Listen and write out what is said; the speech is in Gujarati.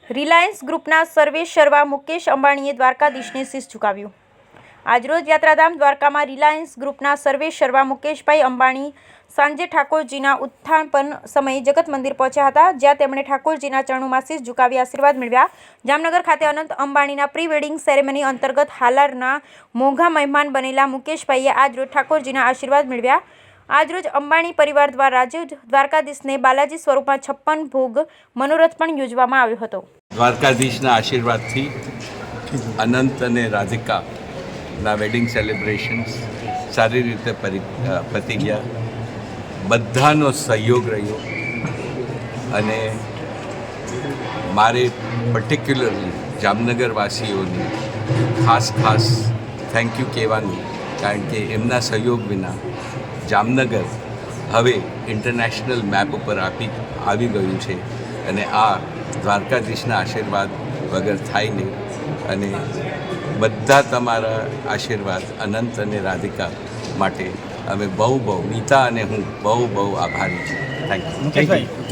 રિલાયન્સ ગ્રુપના સર્વેસર્વા મુકેશ અંબાણીએ દ્વારકાધીશને શીશ ઝુકાવ્યું। આજરોજ યાત્રાધામ દ્વારકામાં રિલાયન્સ ગ્રુપના સર્વેસર્વા મુકેશભાઈ અંબાણી સાંજે ઠાકોરજીના ઉત્થાપન સમયે જગત મંદિર પહોંચ્યા હતા, જ્યાં તેમણે ઠાકોરજીના ચરણોમાં શીશ ઝુકાવી આશીર્વાદ મેળવ્યા। જામનગર ખાતે અનંત અંબાણીના પ્રી વેડિંગ સેરેમની અંતર્ગત હાલારના મોંઘા મહેમાન બનેલા મુકેશભાઈએ આજરોજ ઠાકોરજીના આશીર્વાદ મેળવ્યા। આજરોજ અંબાણી પરિવાર દ્વારા દ્વારકાધીશને બાલાજી સ્વરૂપમાં 56 ભોગ મનોરથ પણ યોજવામાં આવ્યો હતો। દ્વારકાધીશના આશીર્વાદથી અનંત અને રાધિકાના વેડિંગ સેલિબ્રેશન્સ સારી રીતે પતી ગયા। બધાનો સહયોગ રહ્યો અને મારે પર્ટિક્યુલરલી જામનગરવાસીઓને ખાસ થેન્ક યુ કહેવાનું, કારણ કે એમના સહયોગ વિના જામનગર હવે ઇન્ટરનેશનલ મેપ ઉપર આવી ગયું છે અને આ દ્વારકાધીશના આશીર્વાદ વગર થાય નહીં। અને બધા તમારા આશીર્વાદ અનંત અને રાધિકા માટે અમે બહુ નીતા અને હું બહુ આભારી છું। Thank you.